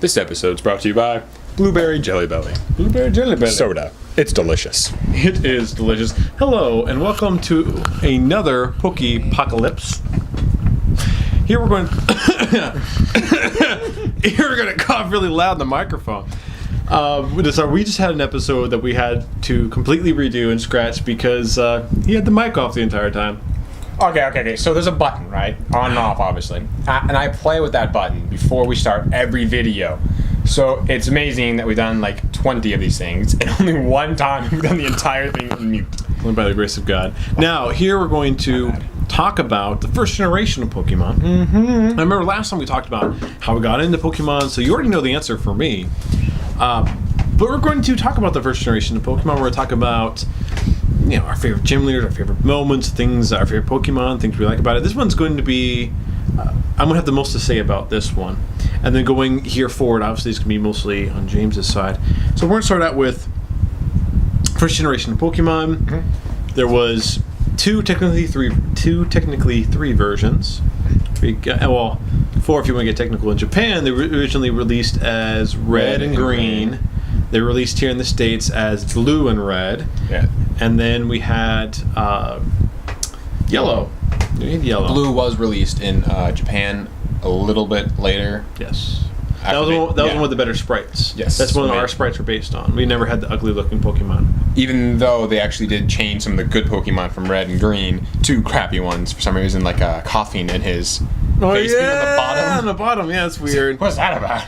This episode's brought to you by Blueberry Jelly Belly. Blueberry Jelly Belly. Soda. It's delicious. It is delicious. Hello, and welcome to another Pokepocalypse. Here we're going to cough really loud in the microphone. We just had an episode that we had to completely redo and scratch because he had the mic off the entire time. Okay. So there's a button, right? On and off, obviously. And I play with that button before we start every video. So it's amazing that we've done like 20 of these things, and only one time we've done the entire thing on mute. Only by the grace of God. Now, here we're going to talk about the first generation of Pokemon. I remember last time we talked about how we got into Pokemon, so you already know the answer for me. But we're going to talk about the first generation of Pokemon. We're going to talk about our favorite gym leaders, our favorite moments, things, our favorite Pokemon, things we like about it. This one's going to be, I'm going to have the most to say about this one. And then going here forward, obviously it's going to be mostly on James's side. So we're going to start out with first generation of Pokemon. There was technically three versions. Well, four if you want to get technical. In Japan, they were originally released as red and green. They were released here in the States as blue and red. Yeah. And then we had yellow. We had yellow. Blue was released in Japan a little bit later. Yes. That was one with the better sprites. Yes. That's one our sprites were based on. We never had the ugly looking Pokemon. Even though they actually did change some of the good Pokemon from red and green to crappy ones for some reason, like a coughing in his face being on the bottom. On the bottom, yeah, it's weird. What's that about?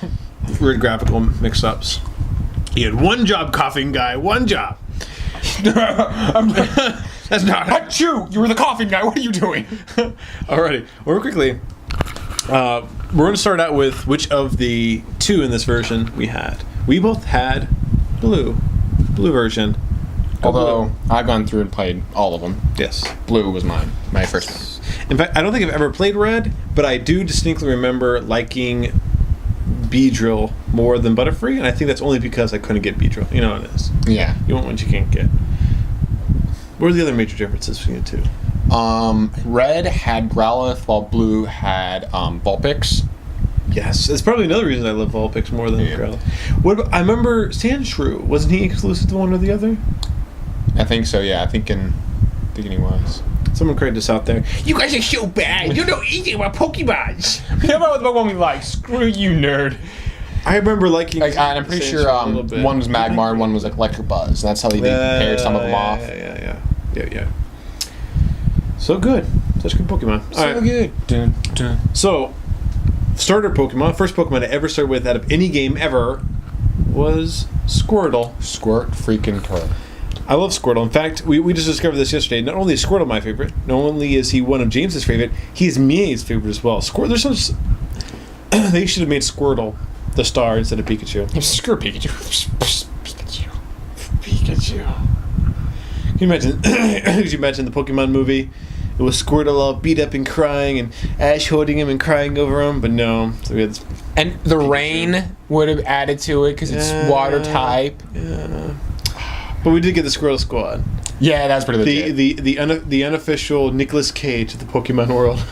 Weird graphical mix-ups. He had one job, coughing guy, one job. That's not Achoo! You were the coughing guy. What are you doing? Alrighty. Real quickly, we're going to start out with which of the two in this version we had. We both had blue version. Although I've gone through and played all of them. Yes. Blue was my first one. In fact, I don't think I've ever played red, but I do distinctly remember liking Beedrill more than Butterfree, and I think that's only because I couldn't get Beedrill. You know what it is. Yeah. You want what you can't get. What are the other major differences between the two? Red had Growlithe, while blue had Vulpix. Yes, it's probably another reason I love Vulpix more than Growlithe. What about, I remember Sandshrew. Wasn't he exclusive to one or the other? I think so. Yeah, I think he was. Someone cried this out there. You guys are so bad. You know anything about Pokemons. How about the one we like? Screw you, nerd. I remember liking. And I'm pretty sure one was Magmar and one was like Electabuzz. And that's how they paired some of them off. Yeah. So good. Such good Pokemon. So good. Dun, dun. So, starter Pokemon. First Pokemon I ever started with out of any game ever was Squirtle. Squirt freaking turd. I love Squirtle. In fact, we just discovered this yesterday. Not only is Squirtle my favorite, not only is he one of James's favorite, he is Mia's favorite as well. There's some. They should have made Squirtle the star instead of Pikachu. Screw Pikachu. Pikachu. Can you imagine the Pokemon movie? It was Squirtle all beat up and crying, and Ash holding him and crying over him, but no. So we had and the Pikachu. Rain would have added to it because it's water type. Yeah. But we did get the Squirtle Squad. Yeah, that's pretty legit. The unofficial Nicolas Cage of the Pokemon world.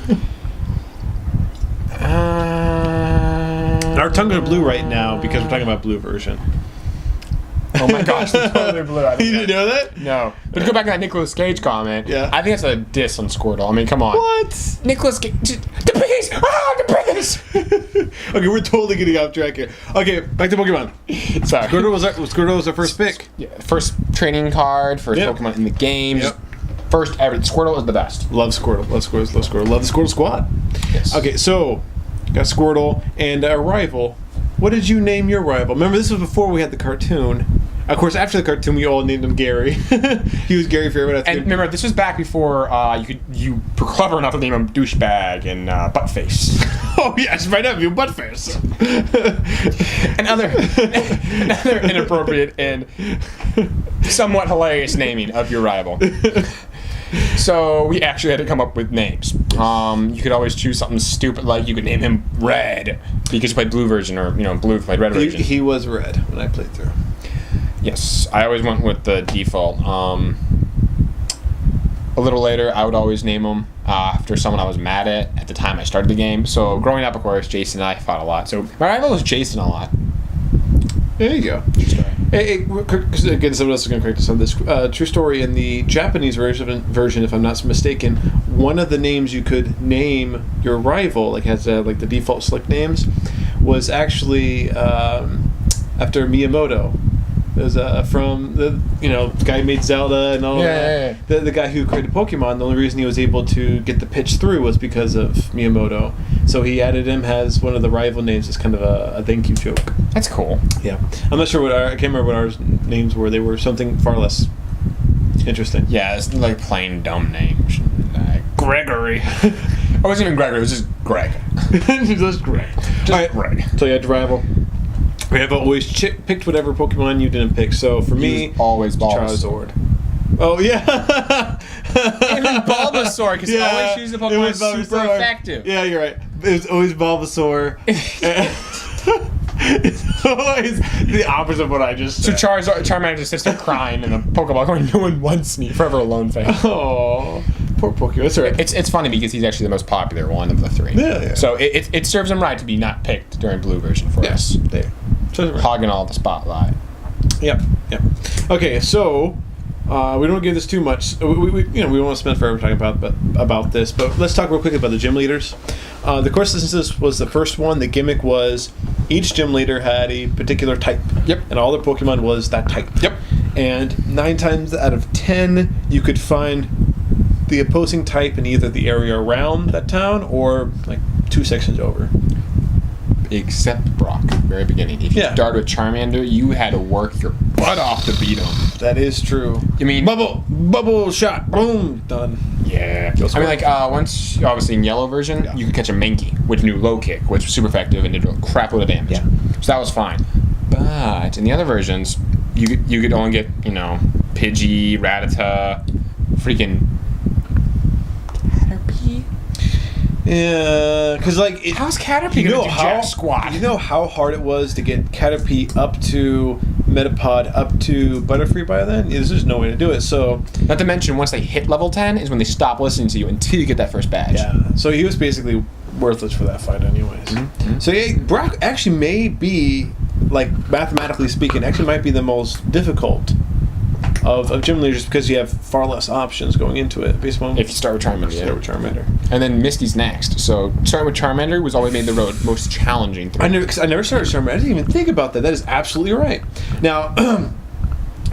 Our tongues are blue right now because we're talking about blue version. Oh my gosh, they're totally blue. You didn't know that? No. But to go back to that Nicolas Cage comment, yeah. I think that's a diss on Squirtle. I mean, come on. What? Nicolas Cage. The bees! Ah, the bees! Okay, we're totally getting off track here. Okay, back to Pokemon. Sorry. Squirtle was our first pick. Yeah, first training card, first Pokemon in the game. Yep. First ever. Squirtle is the best. Love Squirtle. Love the Squirtle Squad. Yes. Okay, so got Squirtle and a rival. What did you name your rival? Remember, this was before we had the cartoon. Of course, after the cartoon, we all named him Gary. He was Gary Fairwood. And remember, this was back before you were clever enough to name him Douchebag and Buttface. Oh yes, right up, you Buttface. and other inappropriate and somewhat hilarious naming of your rival. So we actually had to come up with names. You could always choose something stupid like you could name him Red because you played blue version, or blue played red version. He was red when I played through. Yes, I always went with the default. A little later, I would always name him after someone I was mad at the time I started the game. So growing up, of course, Jason and I fought a lot. So my rival was Jason a lot. There you go. Hey, again, someone else is going to correct us on this. True story, in the Japanese version, if I'm not mistaken, one of the names you could name your rival, like has like the default select names, was actually after Miyamoto. It was from the guy who made Zelda and all that. The guy who created Pokemon. The only reason he was able to get the pitch through was because of Miyamoto. So he added him as one of the rival names as kind of a thank you joke. That's cool. Yeah, I'm not sure I can't remember what our names were. They were something far less interesting. Yeah, it's like plain dumb names. Gregory. It wasn't even Gregory. It was just Greg. Just Greg. Just all right, Greg. So you had to rival. We have always picked whatever Pokemon you didn't pick. So for me, always Charizard. Oh yeah. Even Bulbasaur, because you always choose the Pokemon that's super effective. Yeah, you're right. It was always Bulbasaur. It's always the opposite of what I just said. So Charmander just sits there crying in a Pokeball going, no one wants me. Forever alone fan. Oh, poor Pokemon. That's right. It's funny because he's actually the most popular one of the three. Yeah. So it serves him right to be not picked during Blue version for us. There. Hogging all the spotlight. Yep. Okay, so we don't give this too much. We don't want to spend forever talking about this, but let's talk real quick about the gym leaders. The course, since this was the first one, the gimmick was each gym leader had a particular type. Yep. And all their Pokemon was that type. Yep. And 9 times out of 10, you could find the opposing type in either the area around that town or like 2 sections over. Except Brock, very beginning. If you started with Charmander, you had to work your butt off to beat him. That is true. I mean, bubble shot, boom, done. Yeah. I mean, like once obviously in yellow version, you could catch a Mankey, which knew low kick, which was super effective and did a crap load of damage. Yeah. So that was fine. But in the other versions, you could only get Pidgey, Rattata, freaking Caterpie. Yeah, because like how's Caterpie gonna do jack squat? You know how hard it was to get Caterpie up to Metapod, up to Butterfree by then? There's just no way to do it. So, not to mention, once they hit level 10 is when they stop listening to you until you get that first badge. Yeah. So he was basically worthless for that fight, anyways. Mm-hmm. So yeah, Brock actually may be, like mathematically speaking, actually might be the most difficult of gym leaders because you have far less options going into it. Based on if you start with Charmander, and then Misty's next. So starting with Charmander was always made the road most challenging. I never started Charmander. I didn't even think about that. That is absolutely right. Now,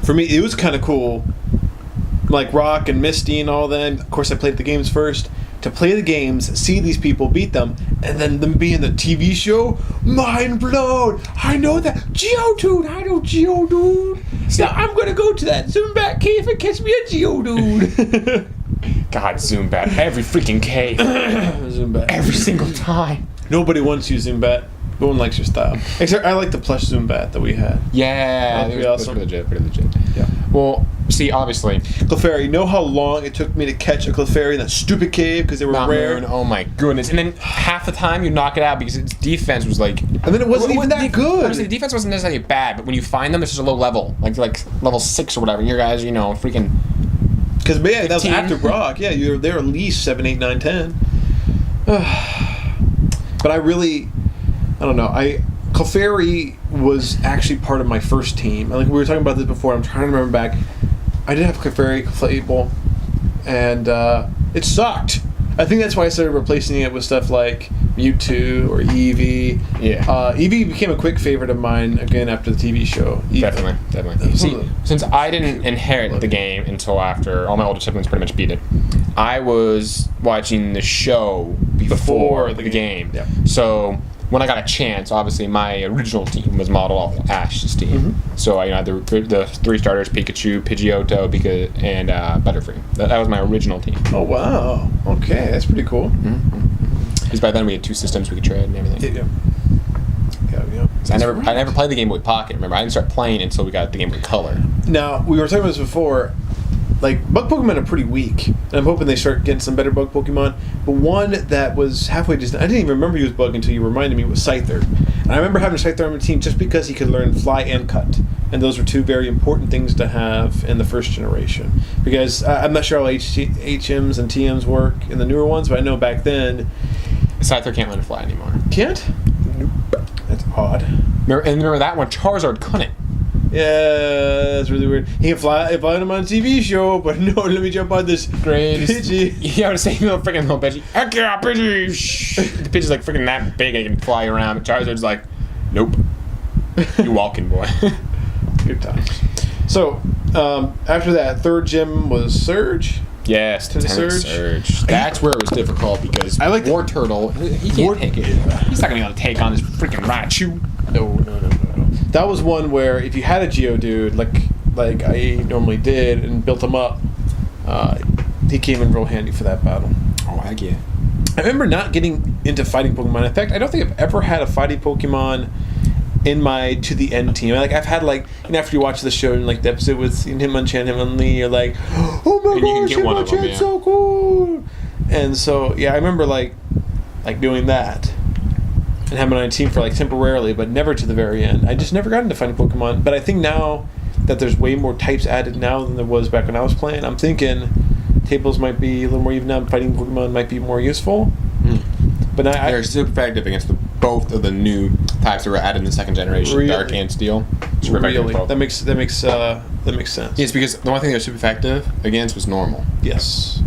for me, it was kind of cool, like Rock and Misty and all that. Of course, I played the games first. To play the games, see these people beat them, and then them be in the TV show, mind blown. I know that Geodude. I know Geodude. So I'm gonna go to that Zubat cave and catch me a Geodude. God, Zubat, every freaking cave, Zubat, every single time. Nobody wants you, Zubat. No one likes your style. Except I like the plush Zubat that we had. Yeah, it was pretty legit. Yeah. Well, see, obviously, Clefairy. You know how long it took me to catch a Clefairy in that stupid cave because they were rare? Moon, oh my goodness. And then half the time you knock it out because its defense was like... And then it wasn't even that good. Honestly, the defense wasn't necessarily bad, but when you find them, it's just a low level. Like level 6 or whatever. And your guys, freaking... Because, man, that was after Brock. Yeah, they were at least 7, 8, 9, 10. But I really... I don't know. Clefairy was actually part of my first team. Like we were talking about this before. I'm trying to remember back. I did have Clefairy, Clefable, and it sucked. I think that's why I started replacing it with stuff like Mewtwo or Eevee. Yeah. Eevee became a quick favorite of mine again after the TV show. Definitely. See, since I didn't inherit the game until after all my older siblings pretty much beat it, I was watching the show before the game. Yeah. So when I got a chance, obviously my original team was modeled off Ash's team. Mm-hmm. So I had the 3 starters: Pikachu, Pidgeotto, and Butterfree. That was my original team. Oh wow! Okay, that's pretty cool. Because by then we had 2 systems we could trade and everything. Yeah. I never played the Game Boy Pocket. Remember, I didn't start playing until we got the Game Boy Color. Now we were talking about this before. Like, bug Pokemon are pretty weak, and I'm hoping they start getting some better bug Pokemon. But one that was halfway decent, I didn't even remember he was bug until you reminded me, was Scyther. And I remember having Scyther on my team just because he could learn Fly and Cut. and those were two very important things to have in the first generation. Because I'm not sure how HMs and TMs work in the newer ones, but I know back then... Scyther can't learn to fly anymore. Can't? Nope. That's odd. Remember that one? Charizard couldn't. Yeah, that's really weird. He can fly him on a TV show, but no, let me jump on this Pidgey. Yeah, I would say little freaking little Pidgey. Heck yeah, Pidgey! The Pidgey's like freaking that big, I can fly around. But Charizard's like, nope. You walking, boy. Good times. So, after that, third gym was Surge. Yes, to the Surge. That's where it was difficult because I like War Turtle, he can't take it. He's not going to be able to take on this freaking Raichu. No. That was one where if you had a Geodude, like I normally did, and built him up, he came in real handy for that battle. Oh, heck yeah. I remember not getting into fighting Pokemon. In fact, I don't think I've ever had a fighting Pokemon in my to the end team. Like I've had after you watch the show and like the episode with Hitmonchan, Hitmonlee, you're like, oh my gosh, Hitmonchan's so cool. And so yeah, I remember like doing that and having my team for like temporarily, but never to the very end. I just never got into fighting Pokemon. But I think now that there's way more types added now than there was back when I was playing, I'm thinking tables might be a little more even out. Fighting Pokemon might be more useful. But they're super effective against both of the new types that were added in the second generation, really? Dark and Steel. Super Really, effective. that makes sense. Yes, because the one thing they were super effective against was normal. Yes,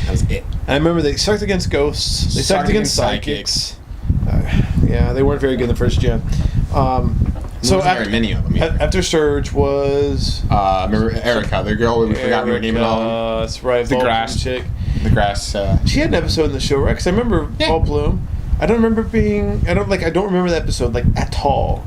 That was it. and I remember they sucked against ghosts. They sucked against psychics. Yeah, they weren't very good in the first gen. So very many of them. Either. After Surge was remember Erica, the girl we forgot her name at all. That's right, The Ball grass Bloom chick. The grass. She had an episode in the show, right? Because I remember Ball Bloom. I don't remember I don't remember the episode like at all.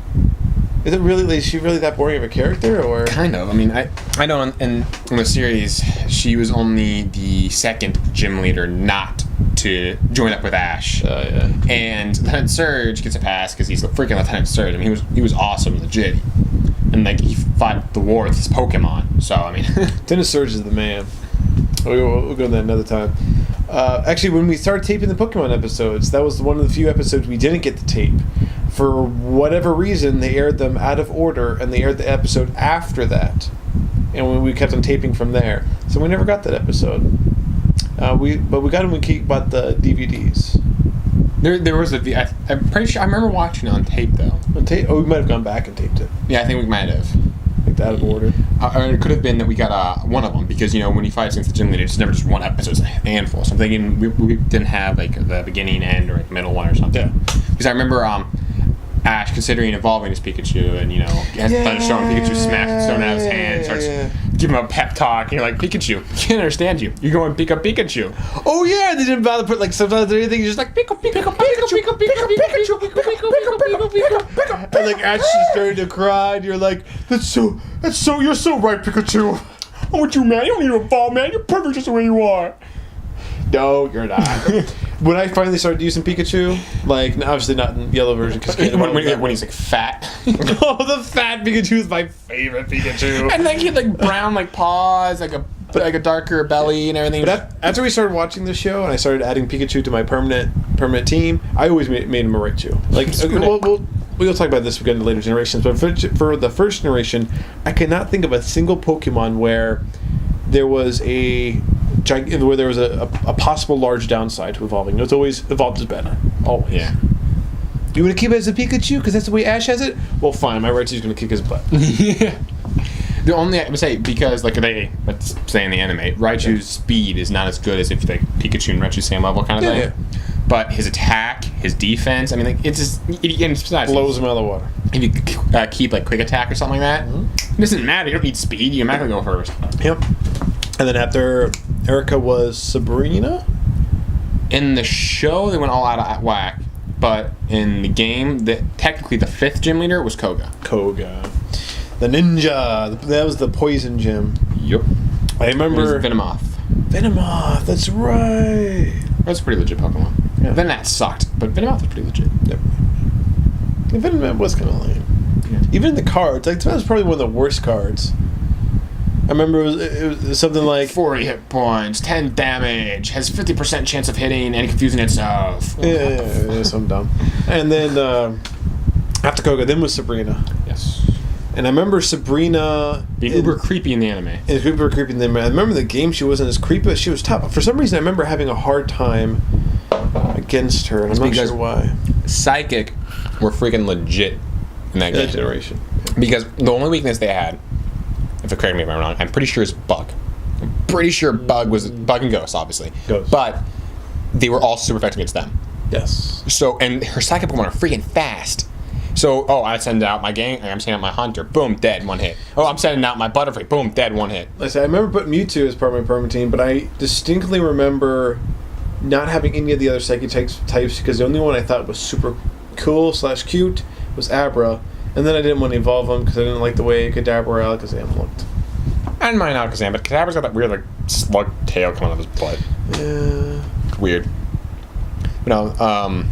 Is it really? Is she really that boring of a character, or Kind of. I mean, I know in the series she was only the second gym leader not to join up with Ash. Yeah. And Lieutenant Surge gets a pass because he's the freaking Lieutenant Surge. I mean, he was awesome, legit, and like he fought the war with his Pokemon. So I mean, Dennis Surge is the man. We'll go to that another time. Actually, when we started taping the Pokemon episodes, that was one of the few episodes we didn't get to tape. For whatever reason, they aired them out of order, and they aired the episode after that. And we kept on taping from there. So we never got that episode. But we got them when Keith bought the DVDs. there was I'm pretty sure I remember watching it on tape though. On tape? Oh, we might have gone back and taped it. Yeah, I think we might have. Like out of order. Or it could have been that we got one of them because when he fights against the gym leader, it's never just one episode; it's a handful. So I'm thinking we didn't have like the beginning, end, or like middle one or something. Yeah. Because I remember Ash considering evolving his Pikachu, and has Thunderstorm. Pikachu smacks the stone out of his hand, starts giving him a pep talk. And you're like, Pikachu, I can't understand you. You're going pick up Pikachu. Oh yeah, they didn't bother to put like subtitles or anything. Just like pick up Pikachu, and like Ash is starting to cry, and you're like, that's so you're so right, Pikachu. I'm with you, man. You don't need to evolve, man. You're perfect just the way you are. No, you're not. When I finally started using Pikachu, like obviously not in yellow version, because when he's like fat. Oh, the fat Pikachu is my favorite Pikachu. And like he had like brown like paws, like a darker belly and everything. But after we started watching the show and I started adding Pikachu to my permanent team, I always made him a Raichu. Like we'll talk about this again in the later generations, but for the first generation, I cannot think of a single Pokemon where there was a possible large downside to evolving. It was always evolved is better. Always. Yeah. You want to keep it as a Pikachu because that's the way Ash has it? Well, fine. My Raichu's going to kick his butt. Yeah. The only I would say let's say in the anime, Raichu's speed is not as good as if like Pikachu and Raichu same level kind of thing. Yeah. But his attack, his defense, I mean, like it's just it's nice. Blows him out of the water. If you keep like quick attack or something like that, it doesn't matter. You don't need speed. You automatically go first. Yep. And then after Erica was Sabrina. In the show, they went all out of whack. But in the game, technically the fifth gym leader was Koga. The ninja. That was the poison gym. Yep. I remember. Venomoth, that's right. That's a pretty legit Pokemon. Yeah. Venonat sucked, but Venomoth was pretty legit. Yep. Venomoth was kind of lame. Yeah. Even in the cards, like that was probably one of the worst cards. I remember it was something like 40 hit points, 10 damage, has 50% chance of hitting and confusing itself. Yeah, something dumb. And then after Koga, then was Sabrina. Yes. And I remember Sabrina Being uber creepy in the anime. is super creepy in the anime. I remember the game she wasn't as creepy, but she was tough. For some reason, I remember having a hard time against her, and I'm not because- sure why. Psychic were freaking legit in that That game. generation. Because the only weakness they had, if it correct me if I'm wrong, I'm pretty sure is Bug. I'm pretty sure Bug and Ghost, obviously. Ghost. But they were all super effective against them. Yes. So, and her psychic Pokemon are freaking fast. So, I send out my gang, I'm sending out my Hunter, boom, dead, one hit. Oh, I'm sending out my Butterfree, boom, dead, one hit. Like I said, I remember putting Mewtwo as part of my permanent team, but I distinctly remember not having any of the other psychic types because the only one I thought was super cool / cute was Abra, and then I didn't want to evolve him because I didn't like the way Kadabra or Alakazam looked. I didn't mind Alakazam, but Kadabra's got that weird, like, slug tail coming out of his butt. Yeah. Weird. But no,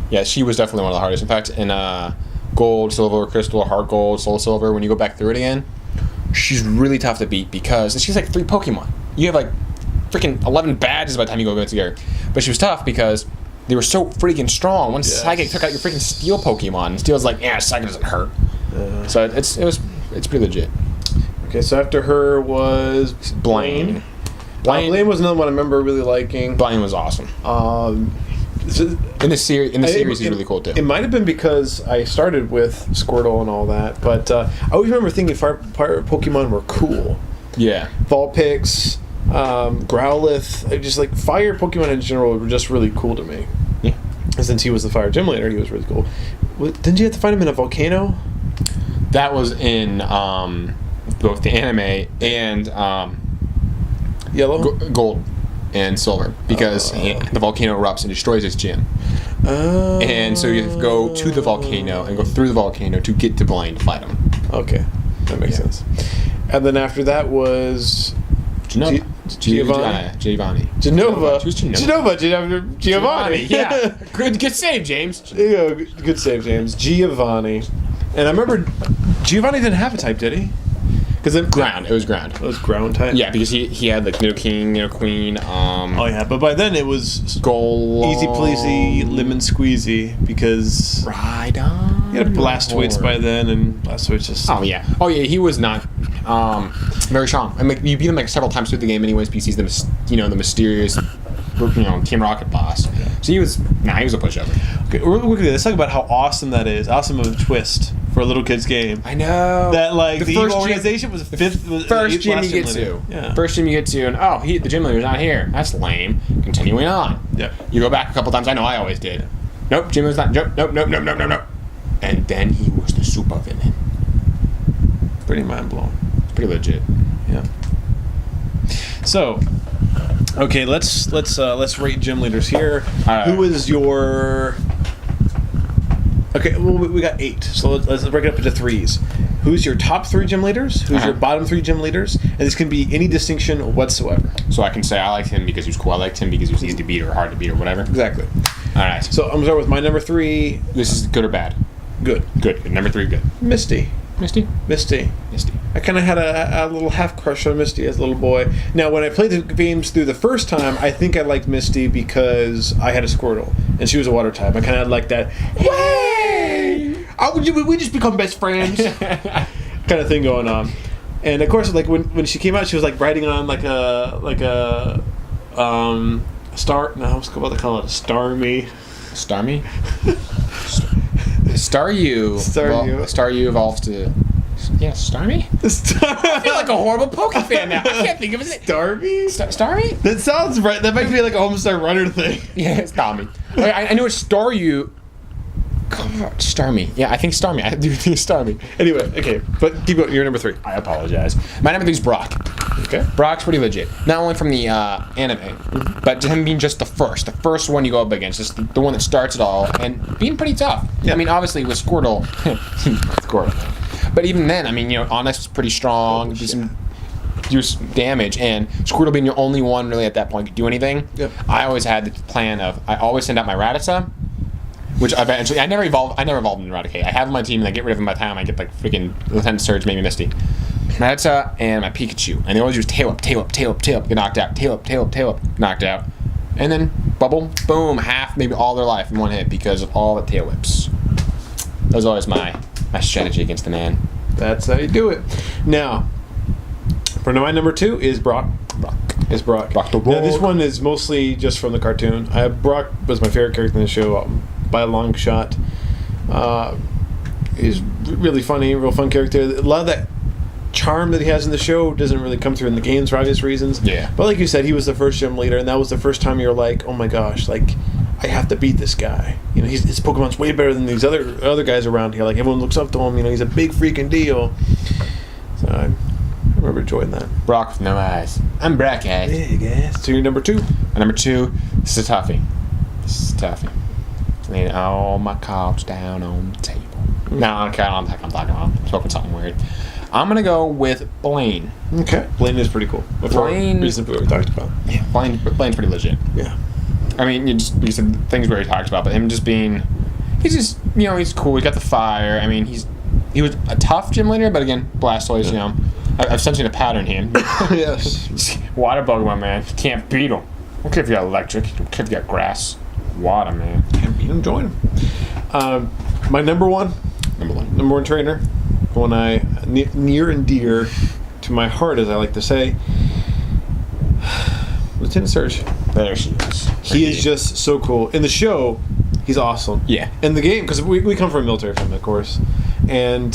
yeah, she was definitely one of the hardest. In fact, in Gold, Silver, Crystal, Heart Gold, Soul Silver, when you go back through it again, she's really tough to beat because she's like 3 Pokemon. You have like freaking 11 badges by the time you go against her. But she was tough because they were so freaking strong. Once Psychic took out your freaking Steel Pokemon, and Steel's like, yeah, Psychic doesn't hurt. So it's pretty legit. Okay, so after her was Blaine. Blaine was another one I remember really liking. Blaine was awesome. So In the series, he's really cool too. It might have been because I started with Squirtle and all that, but I always remember thinking fire Pokemon were cool. Yeah. Vulpix, Growlithe, just like fire Pokemon in general were just really cool to me. Yeah. And since he was the fire gym leader, he was really cool. Didn't you have to find him in a volcano? That was in both the anime and Yellow? Gold and Silver because the volcano erupts and destroys his gym. And so you have to go to the volcano and go through the volcano to get to Blaine to fight him. Okay, that makes sense. And then after that was Giovanni. Genova. Who's Genova? Giovanni. Yeah. Good save, James. Yeah, good save, James. Giovanni. And I remember Giovanni didn't have a type, did he? Because Ground. It was ground. It was ground type. Yeah, because he had like King, Queen. Oh yeah, but by then it was Goal. easy pleasy, lemon squeezy because Ride on. he had Blastoise by then, and Blastoise just. Oh yeah. He was not very strong. I mean, you beat him like several times through the game, anyways. Because he's the mysterious, Team Rocket boss. So he was a pushover. Okay, real quickly, let's talk about how awesome that is. Awesome of a twist for a little kid's game. I know That like the first evil organization was fifth. first gym last you get leader. to. Yeah. First gym you get to, and the gym leader's not here. That's lame. Continuing on. Yeah. You go back a couple times. I know I always did. Nope, gym leader's not. Nope. And then he was the super villain. Pretty mind blowing. It's pretty legit. Yeah. So, okay, let's rate gym leaders here. Alright. Who is your? Okay, well we got 8, so let's break it up into 3s. Who's your top 3 gym leaders? Who's your bottom 3 gym leaders? And this can be any distinction whatsoever. So I can say I liked him because he was cool. I liked him because he was easy to beat or hard to beat or whatever. Exactly. All right. So I'm gonna start with my number 3. This is good or bad? Good. Good. Number 3, good. Misty. Misty. I kind of had a little half crush on Misty as a little boy. Now, when I played the games through the first time, I think I liked Misty because I had a Squirtle and she was a water type. I kind of like that. Way! We just become best friends, kind of thing going on. And of course, like when she came out, she was like riding on like a star. No, what's what they call it? Starmie. Starmie. Staryu. Staryu evolves to. Yeah, Starmie? I feel like a horrible Poke fan now. I can't think of it. Starmie? Starmie? That sounds right. That might be like a Homestar Runner thing. Yeah, it's Starmie. I know it's Staryu. God, Starmie. Yeah, I think Starmie. I do think Starmie. Anyway, okay, but keep going. You're number 3. I apologize. My number 3 is Brock. Okay. Brock's pretty legit. Not only from the anime, but him being just the first one you go up against, just the one that starts it all, and being pretty tough. Yeah. I mean, obviously with Squirtle, but even then, I mean, Onyx was pretty strong, do some damage, and Squirtle being your only one really at that point could do anything. Yep. I always had the plan of I always send out my Rattata, which eventually I never evolved into Eradicate. I have on my team and I get rid of him by the time I get like freaking Lieutenant Surge, maybe Misty. Rattata and my Pikachu, and they always use tail up, get knocked out, tail up, knocked out, and then bubble, boom, half, maybe all their life in one hit because of all the tail whips. That was always my strategy against the man. That's how you do it. Now, for my number 2 is Brock. Is Brock. Brock the Now, this Rock. one is mostly just from the cartoon. Brock was my favorite character in the show by a long shot. He's really funny, real fun character. A lot of that charm that he has in the show doesn't really come through in the games for obvious reasons. Yeah. But like you said, he was the first gym leader, and that was the first time you're like, oh my gosh, like, I have to beat this guy. You know, his Pokemon's way better than these other guys around here. Like, everyone looks up to him. You know, he's a big freaking deal. So I remember enjoying that. Brock with no eyes. I'm Brock eyes. Big ass. So you're number 2. And number 2, this is Tuffy. Laying all my cards down on the table. No, okay, I don't know what I'm talking about. I'm talking something weird. I'm going to go with Blaine. Okay. Blaine is pretty cool. Blaine- Reason we talked about. Yeah, Blaine's pretty legit. Yeah. I mean, because of things we already talked about, but him just being, he's just, you know, he's cool. He's got the fire. I mean, he was a tough gym leader, but again, Blastoise, you know, I've sensing a pattern here. Yes. Water Pokemon, man, you can't beat him. I don't care if you got electric. I don't care if you got grass. Water, man. Can't beat him, join him. My number one trainer, one I near and dear to my heart, as I like to say, Lieutenant Surge. There she is. He is just so cool. In the show, he's awesome. Yeah. In the game, because we come from a military family, of course, and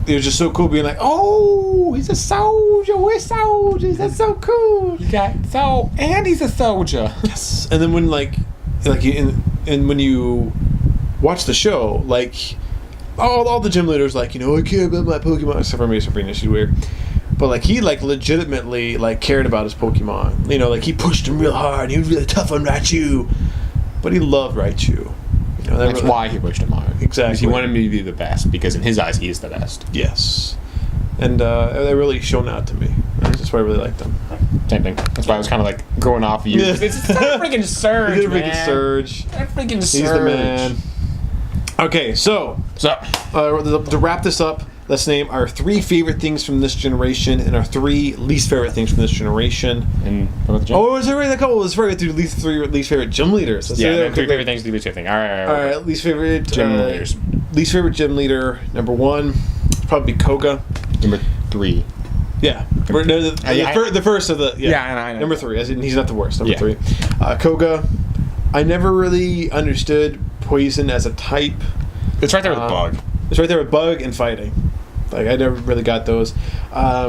it was just so cool being like, oh, he's a soldier. We're soldiers. That's so cool. And he's a soldier. Yes. And then when and when you watch the show, like all the gym leaders, like, you know, I care about my Pokemon, except for me, Sabrina, she's weird. But like he like legitimately like cared about his Pokemon. You know, like he pushed him real hard. He was really tough on Raichu, but he loved Raichu. You know, That's why he pushed him hard. Exactly. Because he wanted me to be the best, because in his eyes, he is the best. Yes. And they really shone out to me. That's why I really liked them. Same thing. That's why I was kind of like going off of you. Yeah. It's a freaking Surge, He's a man. freaking Surge. That freaking Surge. He's the man. Okay, so to wrap this up, let's name our 3 favorite things from this generation and our 3 least favorite things from this generation. And what about the gym? Oh, is there really a couple? Let's do three least favorite gym leaders. Let's yeah, do that. 3 favorite things, least favorite thing. All right. All right, least favorite Gym leaders. Least favorite gym leader, number 1, probably Koga. Number 3. Yeah, the first of the I know. Number 3, as in he's not the worst. Number Yeah. 3, Koga. I never really understood poison as a type. It's right there with Bug. It's right there with Bug and fighting. Like, I never really got those. I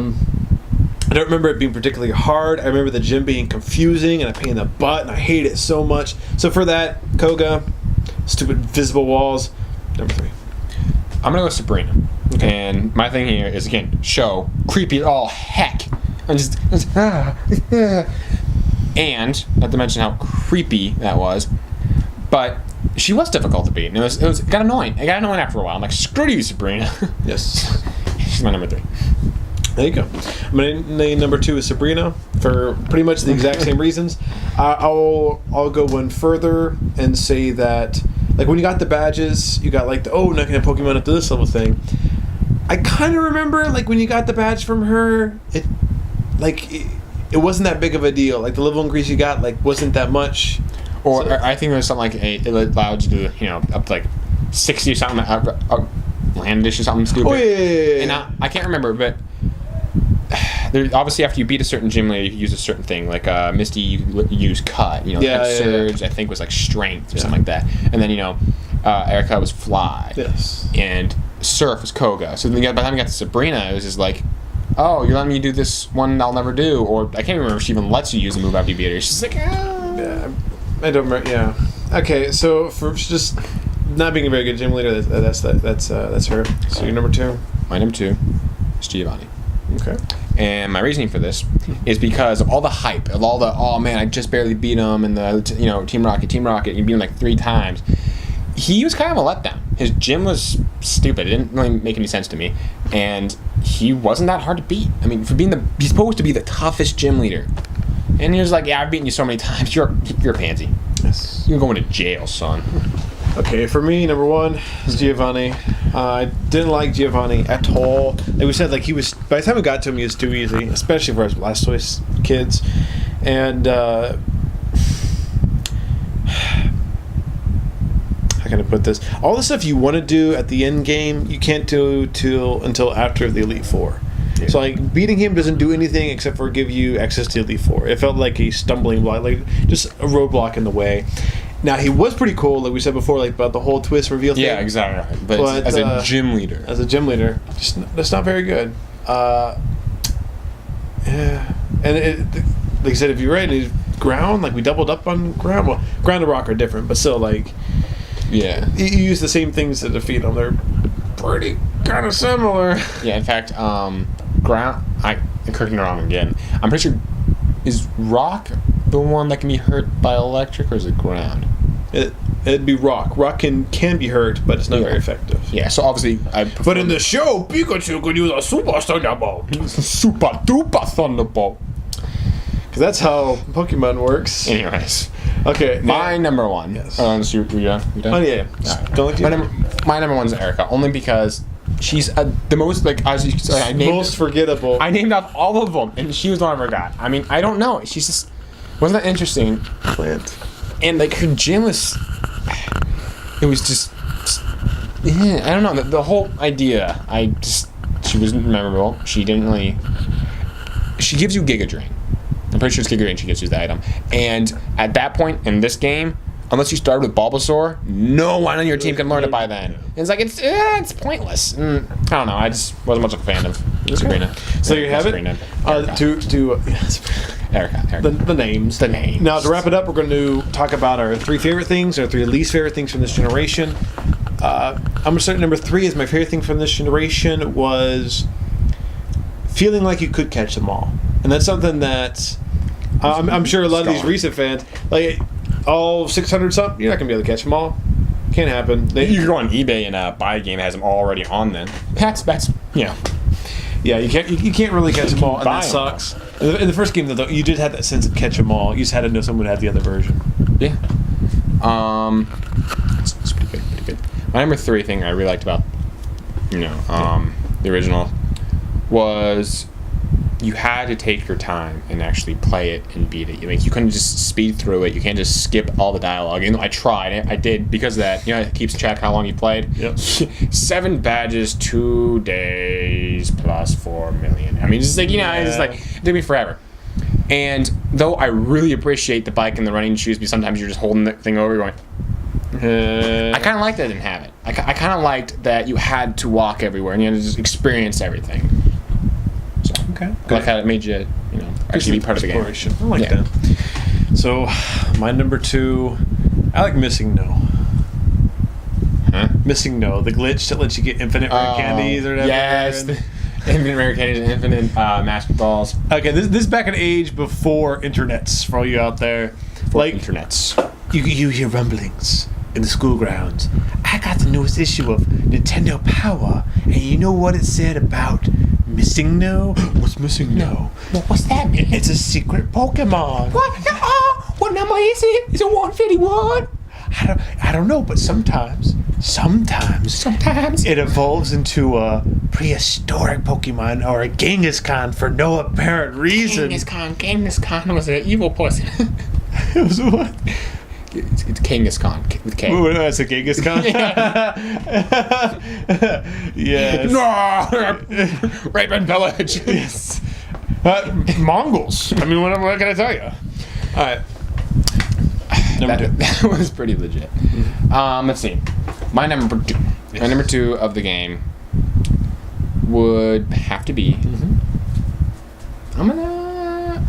don't remember it being particularly hard. I remember the gym being confusing and a pain in the butt, and I hate it so much. So for that, Koga, stupid visible walls, number 3. I'm gonna go Sabrina. Okay. And my thing here is, again, show creepy as all heck, and just and not to mention how creepy that was, but she was difficult to beat. And it got annoying. It got annoying after a while. I'm like, screw you, Sabrina. Yes. She's my number 3. There you go. My name number 2 is Sabrina for pretty much the exact same reasons. I'll go one further and say that, like, when you got the badges, you got like the not gonna Pokemon up to this level thing. I kind of remember, like, when you got the badge from her, it wasn't that big of a deal. Like, the level increase you got, like, wasn't that much. Or I think it was something like it allowed you to do, you know, up to like 60 or something, outlandish or something stupid. Oh yeah. And I can't remember, but there, obviously after you beat a certain gym leader, you can use a certain thing. Like Misty, you could use Cut. You know, Surge, I think, was like Strength or something like that. And then, you know, Erica was Fly. Yes. And Surf was Koga. So then by the time you got to Sabrina, it was just like, oh, you're letting me do this one I'll never do. Or I can't remember if she even lets you use a move after you beat her. She's like, Yeah, I don't remember. Yeah. Okay, so for just not being a very good gym leader, that's her. So you're number 2. my number 2 is Giovanni. Okay. And my reasoning for this is because of all the hype, of all the, oh man, I just barely beat him, and the, you know, Team Rocket, you beat him like 3 times. He was kind of a letdown. His gym was stupid. It didn't really make any sense to me. And he wasn't that hard to beat. I mean, he's supposed to be the toughest gym leader. And he was like, yeah, I've beaten you so many times. You're a pansy. Yes. You're going to jail, son. Okay, for me, number 1 is Giovanni. I didn't like Giovanni at all. Like we said, like he was, by the time we got to him, he was too easy, especially for us Blastoise kids. And how can can I put this? All the stuff you want to do at the end game, you can't do until after the Elite Four. Yeah. So like beating him doesn't do anything except for give you access to Elite Four. It felt like a stumbling block, like just a roadblock in the way. Now he was pretty cool, like we said before, like about the whole twist reveal thing. Yeah, exactly. But as a gym leader, that's not very good. Yeah, and like I said, if you're ready to ground, like we doubled up on ground. Well, ground and rock are different, but still, like, yeah, you use the same things to defeat them. They're pretty kind of similar. Yeah, in fact, ground. Correct me wrong again. I'm pretty sure is rock the one that can be hurt by electric, or is it ground? It'd be rock. Rock can be hurt, but it's not very effective. Yeah, so obviously I prefer. But in the show, Pikachu could use a Super Thunderbolt. Super duper Thunderbolt. Because that's how Pokemon works. Anyways. Okay. My number one. Yes. So you done? Oh, yeah. Right. Don't my number one is Erica, only because she's the most, like, as you say, I named most forgettable. I named off all of them, and she was one I forgot. I mean, I don't know. She's just wasn't that interesting. Plant. And like her gym was, it was just, yeah, I don't know. The whole idea, she wasn't memorable. She didn't really. She gives you Giga Drain. I'm pretty sure it's Giga Drain. She gives you the item. And at that point in this game, unless you started with Bulbasaur, no one on your team can learn it by then. And it's like it's pointless. I don't know. I just wasn't much of a fan of Sabrina. So you have it. Erica. The names. The names. Now, to wrap it up, we're going to talk about our 3 favorite things, our 3 least favorite things from this generation. I'm going to start number 3 as my favorite thing from this generation was feeling like you could catch them all. And that's something that I'm sure a lot of these recent fans, like all 600 something, you're not going to be able to catch them all. Can't happen. You can go on eBay and buy a game that has them already on then. That's yeah. Yeah, you can't really catch them all, and that sucks. In the first game, though, you did have that sense of catch them all. You just had to know someone had the other version. Yeah. It's pretty good. My number 3 thing I really liked about, the original was you had to take your time and actually play it and beat it. Like, you couldn't just speed through it. You can't just skip all the dialogue. And I tried. I did because of that. It keeps track how long you played. Yep. 7 badges, 2 days, plus 4 million. I mean, it's just like, it's just like, it took me forever. And though I really appreciate the bike and the running shoes, because sometimes you're just holding the thing over going, I kind of liked that I didn't have it. I kind of liked that you had to walk everywhere and you had to just experience everything. So, okay. I like how it made you, actually be part of the game. I like that. So, my number 2, I like Missing No. Huh? Missing No, the glitch that lets you get infinite rare candies or whatever. Yes. Infinite rare candies and infinite master balls. Okay, this is back in age before internets for all you out there. Internets. You hear rumblings in the school grounds. I got the newest issue of Nintendo Power, and you know what it said about Missing No? What's Missing No? What's that mean? It's a secret Pokemon. What? What number is it? Is it 151? I don't know, but sometimes it evolves into a prehistoric Pokemon or a Genghis-Khan for no apparent reason. Genghis Khan was an evil person. It was what? It's Genghis Khan with K. Ooh, that's a Genghis Khan? Yes. No! Raven Village. Yes. Mongols. I mean, what can I tell you? All right. That was pretty legit. Let's see. My number 2. Yes. My number 2 of the game would have to be.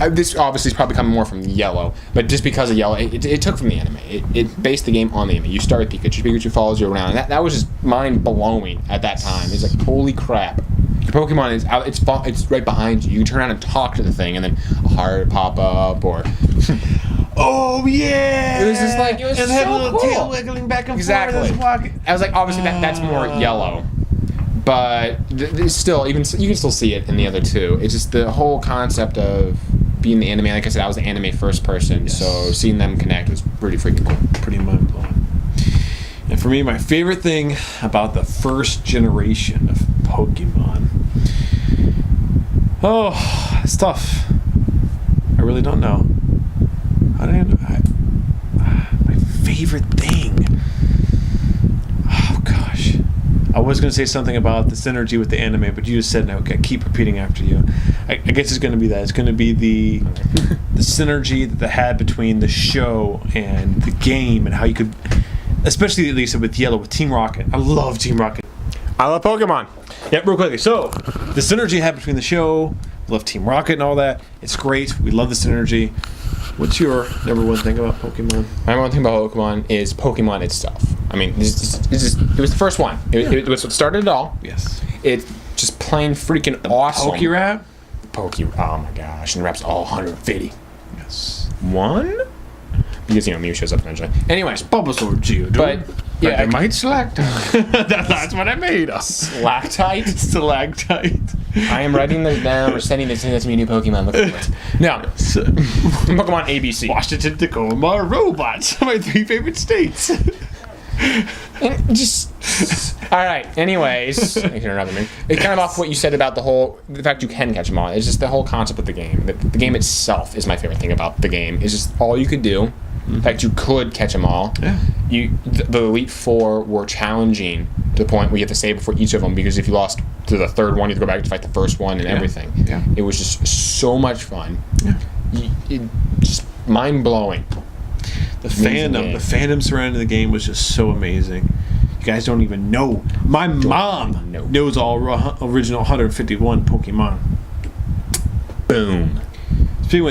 This obviously is probably coming more from Yellow, but just because of Yellow, it took from the anime. It based the game on the anime. You start with Pikachu. Pikachu follows you around. And that was just mind blowing at that time. It's like, holy crap. Your Pokemon is out. It's right behind you. You can turn around and talk to the thing, and then a heart pop up or. Oh yeah! It was just like it was and so have a little cool. tail wiggling back and Exactly. forth. I was like, obviously that's more Yellow, but still, even you can still see it in the other 2. It's just the whole concept of being the anime. Like I said, I was the anime first person, so seeing them connect was pretty freaking cool. Pretty mind blowing. And for me, my favorite thing about the first generation of Pokemon. Oh, it's tough. I really don't know. My favorite thing. I was going to say something about the synergy with the anime, but you just said, no, okay, keep repeating after you. I guess it's going to be that. It's going to be the synergy that they had between the show and the game, and how you could, especially at least with Yellow, with Team Rocket. I love Team Rocket. I love Pokemon. Yep, real quickly. So, the synergy you had between the show, love Team Rocket and all that. It's great. We love the synergy. What's your number one thing about Pokemon? My one thing about Pokemon is Pokemon itself. I mean, it was the first one. It was what started it all. Yes. It's just plain freaking awesome. Pokérap? Oh my gosh, and it wraps all 150. Yes. One? Because, Mew shows up eventually. Anyways, Bulbasaur, Geodude. but yeah, I might select. That's what I made up. Lactite. Stalactite. I am writing this down or sending this in. That's me, new Pokemon. Look for it. Now, Pokemon ABC. Washington, Tacoma, robots. My 3 favorite states. And just all right. Anyways, I can interrupt me. It's kind of off what you said about the fact you can catch them all. It's just the whole concept of the game. The game itself is my favorite thing about the game. It's just all you could do. In fact, you could catch them all. Yeah. The Elite Four were challenging to the point where you have to save before each of them, because if you lost to the third one, you have to go back to fight the first one and everything. Yeah. It was just so much fun. Yeah. Just mind blowing. The fandom surrounding the game was just so amazing. You guys don't even know. My mom knows all original 151 Pokemon. Boom. Speaking of